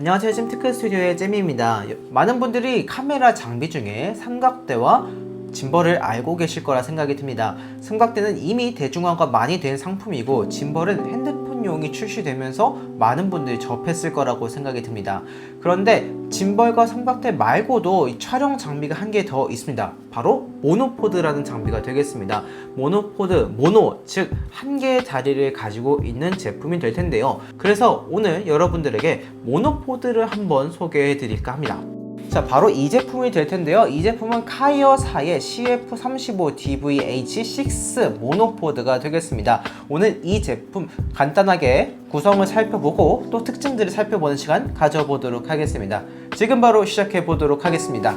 안녕하세요. 잼테크 스튜디오의 잼입니다. 많은 분들이 카메라 장비 중에 삼각대와 짐벌을 알고 계실 거라 생각이 듭니다. 삼각대는 이미 대중화가 많이 된 상품이고, 짐벌은 핸드폰용이 출시되면서 많은 분들이 접했을 거라고 생각이 듭니다. 그런데 짐벌과 삼각대 말고도 이 촬영 장비가 한 개 더 있습니다. 바로 모노포드라는 장비가 되겠습니다. 모노포드, 모노, 즉 한 개의 다리를 가지고 있는 제품이 될 텐데요. 그래서 오늘 여러분들에게 모노포드를 한번 소개해 드릴까 합니다. 자, 바로 이 제품이 될 텐데요. 이 제품은 카이어사의 CF35DVH6 모노포드가 되겠습니다. 오늘 이 제품 간단하게 구성을 살펴보고 또 특징들을 살펴보는 시간 가져보도록 하겠습니다. 지금 바로 시작해 보도록 하겠습니다.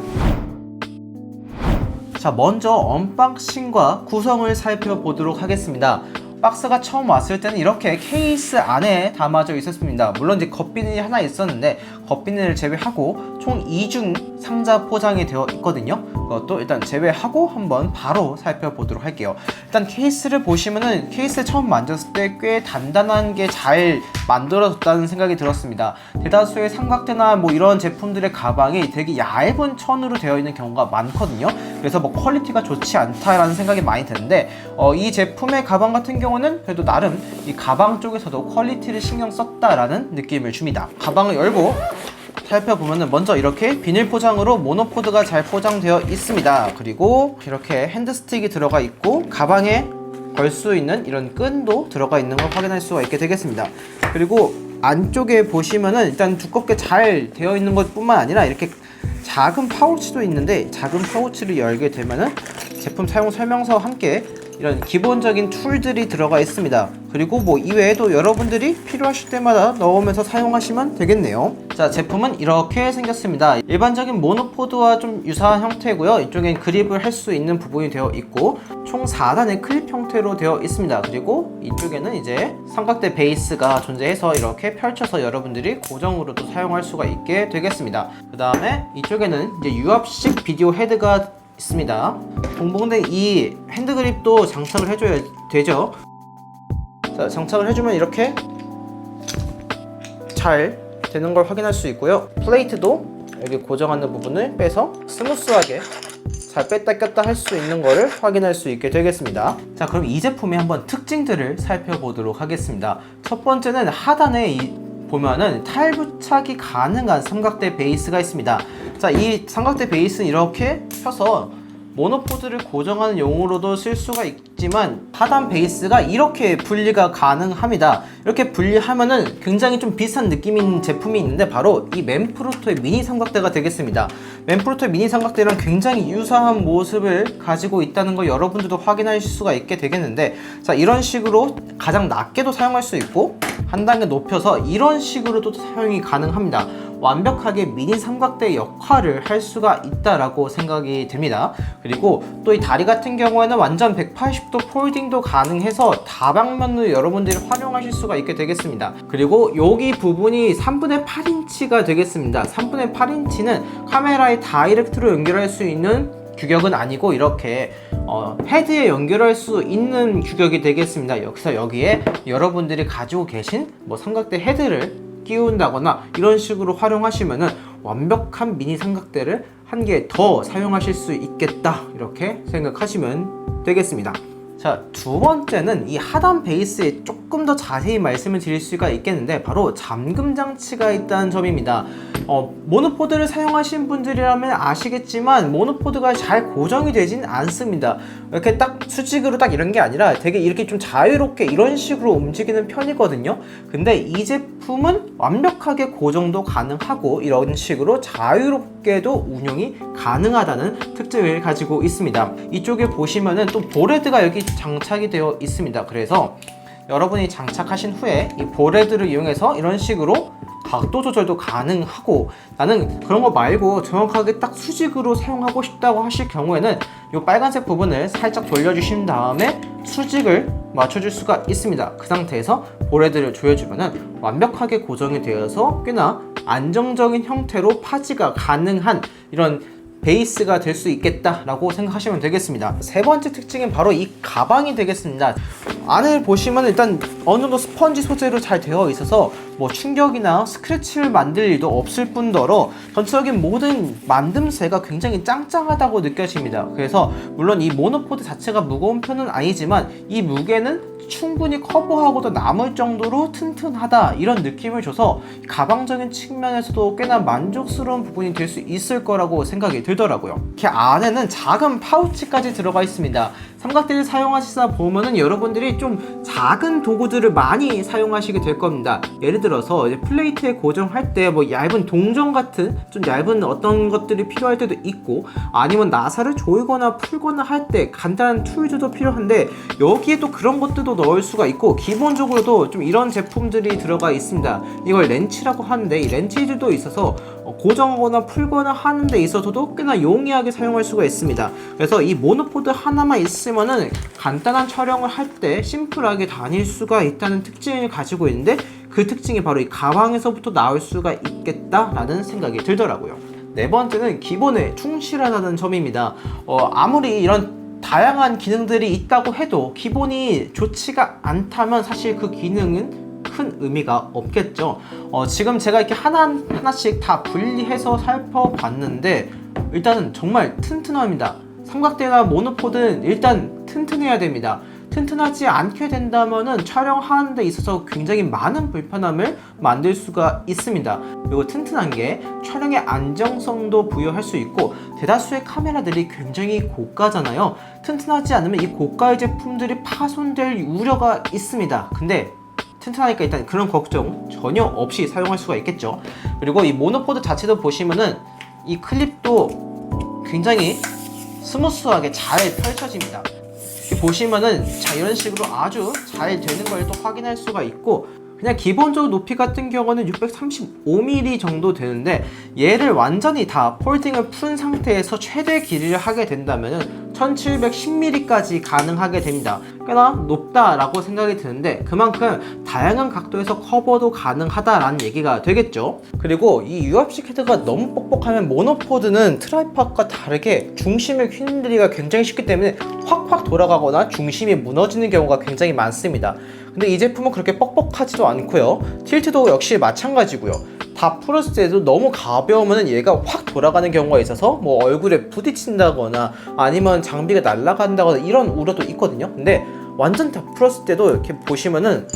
자, 먼저 언박싱과 구성을 살펴보도록 하겠습니다. 박스가 처음 왔을 때는 이렇게 케이스 안에 담아져 있었습니다. 물론 이제 겉비닐이 하나 있었는데 겉비닐을 제외하고 총 2중 상자 포장이 되어 있거든요. 그것도 일단 제외하고 한번 바로 살펴보도록 할게요. 일단 케이스를 보시면은 케이스 처음 만졌을 때 꽤 단단한 게 잘 만들어졌다는 생각이 들었습니다. 대다수의 삼각대나 뭐 이런 제품들의 가방이 되게 얇은 천으로 되어 있는 경우가 많거든요. 그래서 뭐 퀄리티가 좋지 않다라는 생각이 많이 드는데 이 제품의 가방 같은 경우는 그래도 나름 이 가방 쪽에서도 퀄리티를 신경 썼다라는 느낌을 줍니다. 가방을 열고 살펴보면은 먼저 이렇게 비닐 포장으로 모노포드가 잘 포장되어 있습니다. 그리고 이렇게 핸드스틱이 들어가 있고 가방에 걸 수 있는 이런 끈도 들어가 있는 걸 확인할 수가 있게 되겠습니다. 그리고 안쪽에 보시면은 일단 두껍게 잘 되어 있는 것 뿐만 아니라 이렇게 작은 파우치도 있는데, 작은 파우치를 열게 되면은 제품 사용 설명서와 함께 이런 기본적인 툴들이 들어가 있습니다. 그리고 뭐 이외에도 여러분들이 필요하실 때마다 넣으면서 사용하시면 되겠네요. 자, 제품은 이렇게 생겼습니다. 일반적인 모노포드와 좀 유사한 형태고요. 이쪽엔 그립을 할 수 있는 부분이 되어 있고 총 4단의 클립 형태로 되어 있습니다. 그리고 이쪽에는 이제 삼각대 베이스가 존재해서 이렇게 펼쳐서 여러분들이 고정으로도 사용할 수가 있게 되겠습니다. 그 다음에 이쪽에는 이제 유압식 비디오 헤드가 있습니다. 동봉된 이 핸드그립도 장착을 해줘야 되죠. 자, 장착을 해주면 이렇게 잘 되는 걸 확인할 수 있고요. 플레이트도 여기 고정하는 부분을 빼서 스무스하게 잘 뺐다 꼈다 할 수 있는 거를 확인할 수 있게 되겠습니다. 자, 그럼 이 제품의 한번 특징들을 살펴보도록 하겠습니다. 첫 번째는 하단에 보면은 탈부착이 가능한 삼각대 베이스가 있습니다. 자, 이 삼각대 베이스는 이렇게 펴서 모노포드를 고정하는 용으로도 쓸 수가 있지만 하단 베이스가 이렇게 분리가 가능합니다. 이렇게 분리하면은 굉장히 좀 비슷한 느낌인 제품이 있는데 바로 이 맨프로토의 미니 삼각대가 되겠습니다. 맨프로토의 미니 삼각대랑 굉장히 유사한 모습을 가지고 있다는 걸 여러분들도 확인하실 수가 있게 되겠는데, 자, 이런 식으로 가장 낮게도 사용할 수 있고 한 단계 높여서 이런 식으로도 사용이 가능합니다. 완벽하게 미니 삼각대 역할을 할 수가 있다라고 생각이 됩니다. 그리고 또 이 다리 같은 경우에는 완전 180도 폴딩도 가능해서 다방면으로 여러분들이 활용하실 수가 있게 되겠습니다. 그리고 여기 부분이 3분의 8인치가 되겠습니다. 3분의 8인치는 카메라에 다이렉트로 연결할 수 있는 규격은 아니고 이렇게 헤드에 연결할 수 있는 규격이 되겠습니다. 여기에 여러분들이 가지고 계신 뭐 삼각대 헤드를 끼운다거나 이런 식으로 활용하시면은 완벽한 미니 삼각대를 한 개 더 사용하실 수 있겠다, 이렇게 생각하시면 되겠습니다. 자, 두 번째는 이 하단 베이스에 조금 더 자세히 말씀을 드릴 수가 있겠는데 바로 잠금 장치가 있다는 점입니다. 모노포드를 사용하신 분들이라면 아시겠지만 모노포드가 잘 고정이 되진 않습니다. 이렇게 딱 수직으로 딱 이런 게 아니라 되게 이렇게 좀 자유롭게 이런 식으로 움직이는 편이거든요. 근데 이 제품은 완벽하게 고정도 가능하고 이런 식으로 자유롭게도 운영이 가능하다는 특징을 가지고 있습니다. 이쪽에 보시면은 또 볼헤드가 여기 장착이 되어 있습니다. 그래서 여러분이 장착하신 후에 이 볼헤드를 이용해서 이런 식으로 각도 조절도 가능하고, 나는 그런 거 말고 정확하게 딱 수직으로 사용하고 싶다고 하실 경우에는 이 빨간색 부분을 살짝 돌려주신 다음에 수직을 맞춰줄 수가 있습니다. 그 상태에서 볼헤드를 조여주면은 완벽하게 고정이 되어서 꽤나 안정적인 형태로 파지가 가능한 이런 베이스가 될 수 있겠다라고 생각하시면 되겠습니다. 세 번째 특징은 바로 이 가방이 되겠습니다. 안에 보시면 일단 어느 정도 스펀지 소재로 잘 되어 있어서 뭐 충격이나 스크래치를 만들 일도 없을 뿐더러 전체적인 모든 만듦새가 굉장히 짱짱하다고 느껴집니다. 그래서 물론 이 모노포드 자체가 무거운 편은 아니지만 이 무게는 충분히 커버하고도 남을 정도로 튼튼하다, 이런 느낌을 줘서 가방적인 측면에서도 꽤나 만족스러운 부분이 될 수 있을 거라고 생각이 들더라고요. 이렇게 안에는 작은 파우치까지 들어가 있습니다. 삼각대를 사용하시다 보면은 여러분들이 좀 작은 도구들을 많이 사용하시게 될 겁니다. 예를 들어서 이제 플레이트에 고정할 때 뭐 얇은 동전 같은 좀 얇은 어떤 것들이 필요할 때도 있고, 아니면 나사를 조이거나 풀거나 할 때 간단한 툴들도 필요한데 여기에 또 그런 것들도 넣을 수가 있고, 기본적으로도 좀 이런 제품들이 들어가 있습니다. 이걸 렌치라고 하는데 이 렌치들도 있어서 고정하거나 풀거나 하는 데 있어서도 꽤나 용이하게 사용할 수가 있습니다. 그래서 이 모노포드 하나만 있으면은 간단한 촬영을 할 때 심플하게 다닐 수가 있다는 특징을 가지고 있는데, 그 특징이 바로 이 가방에서부터 나올 수가 있겠다라는 생각이 들더라고요. 네 번째는 기본에 충실하다는 점입니다. 아무리 이런 다양한 기능들이 있다고 해도 기본이 좋지가 않다면 사실 그 기능은 큰 의미가 없겠죠. 지금 제가 이렇게 하나씩 다 분리해서 살펴봤는데 일단은 정말 튼튼합니다. 삼각대나 모노포드는 일단 튼튼해야 됩니다. 튼튼하지 않게 된다면은 촬영하는 데 있어서 굉장히 많은 불편함을 만들 수가 있습니다. 그리고 튼튼한 게 촬영의 안정성도 부여할 수 있고, 대다수의 카메라들이 굉장히 고가잖아요. 튼튼하지 않으면 이 고가의 제품들이 파손될 우려가 있습니다. 근데 튼튼하니까 일단 그런 걱정 전혀 없이 사용할 수가 있겠죠. 그리고 이 모노포드 자체도 보시면은 이 클립도 굉장히 스무스하게 잘 펼쳐집니다. 보시면은 자 이런 식으로 아주 잘 되는 걸 또 확인할 수가 있고, 그냥 기본적으로 높이 같은 경우는 635mm 정도 되는데 얘를 완전히 다 폴딩을 푼 상태에서 최대 길이를 하게 된다면 1710mm까지 가능하게 됩니다. 꽤나 높다라고 생각이 드는데 그만큼 다양한 각도에서 커버도 가능하다라는 얘기가 되겠죠. 그리고 이 유압식 헤드가 너무 뻑뻑하면 모노포드는 트라이팟과 다르게 중심을 휘둘리기가 굉장히 쉽기 때문에 확확 돌아가거나 중심이 무너지는 경우가 굉장히 많습니다. 근데 이 제품은 그렇게 뻑뻑하지도 않고요. 틸트도 역시 마찬가지고요. 다 풀었을 때도 너무 가벼우면 얘가 확 돌아가는 경우가 있어서 뭐 얼굴에 부딪힌다거나 아니면 장비가 날아간다거나 이런 우려도 있거든요. 근데 완전 다 풀었을 때도 이렇게 보시면은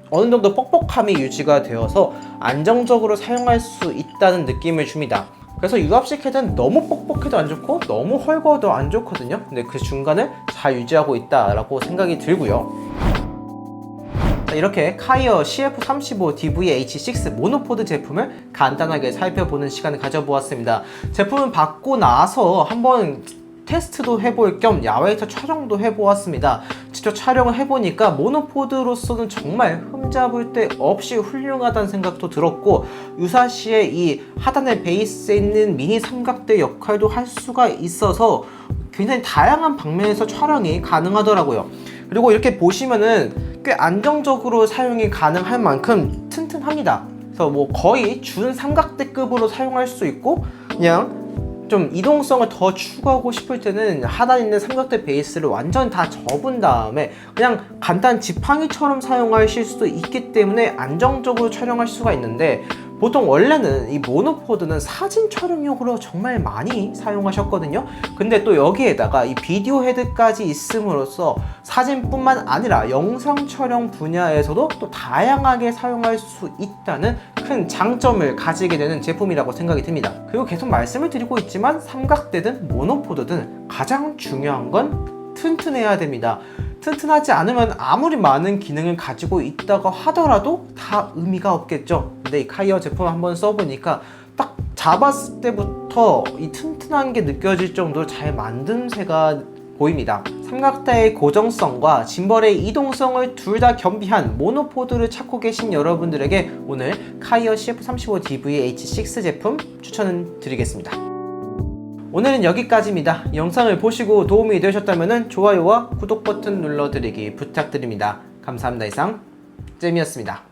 어느 정도 뻑뻑함이 유지가 되어서 안정적으로 사용할 수 있다는 느낌을 줍니다. 그래서 유압식 헤드는 너무 뻑뻑해도 안 좋고 너무 헐거워도 안 좋거든요. 근데 그 중간을 잘 유지하고 있다라고 생각이 들고요. 자, 이렇게 카이어 CF35 DVH6 모노포드 제품을 간단하게 살펴보는 시간을 가져보았습니다. 제품을 받고 나서 한번 테스트도 해볼 겸 야외에서 촬영도 해보았습니다. 직접 촬영을 해보니까 모노포드로서는 정말 흠잡을 데 없이 훌륭하다는 생각도 들었고, 유사시에 이 하단의 베이스에 있는 미니 삼각대 역할도 할 수가 있어서 굉장히 다양한 방면에서 촬영이 가능하더라고요. 그리고 이렇게 보시면은 꽤 안정적으로 사용이 가능할 만큼 튼튼합니다. 그래서 뭐 거의 준 삼각대급으로 사용할 수 있고, 그냥 좀 이동성을 더 추구하고 싶을 때는 하단에 있는 삼각대 베이스를 완전 다 접은 다음에 그냥 간단 지팡이처럼 사용하실 수도 있기 때문에 안정적으로 촬영할 수가 있는데, 보통 원래는 이 모노포드는 사진 촬영용으로 정말 많이 사용하셨거든요. 근데 또 여기에다가 이 비디오 헤드까지 있음으로써 사진뿐만 아니라 영상 촬영 분야에서도 또 다양하게 사용할 수 있다는 큰 장점을 가지게 되는 제품이라고 생각이 듭니다. 그리고 계속 말씀을 드리고 있지만 삼각대든 모노포드든 가장 중요한 건 튼튼해야 됩니다. 튼튼하지 않으면 아무리 많은 기능을 가지고 있다고 하더라도 다 의미가 없겠죠. 근데 이 카이어 제품 한번 써보니까 딱 잡았을 때부터 이 튼튼한 게 느껴질 정도로 잘 만듦새가 보입니다. 삼각대의 고정성과 짐벌의 이동성을 둘 다 겸비한 모노포드를 찾고 계신 여러분들에게 오늘 카이어 CF35 DVH6 제품 추천을 드리겠습니다. 오늘은 여기까지입니다. 영상을 보시고 도움이 되셨다면 좋아요와 구독 버튼 눌러드리기 부탁드립니다. 감사합니다. 이상 잼이었습니다.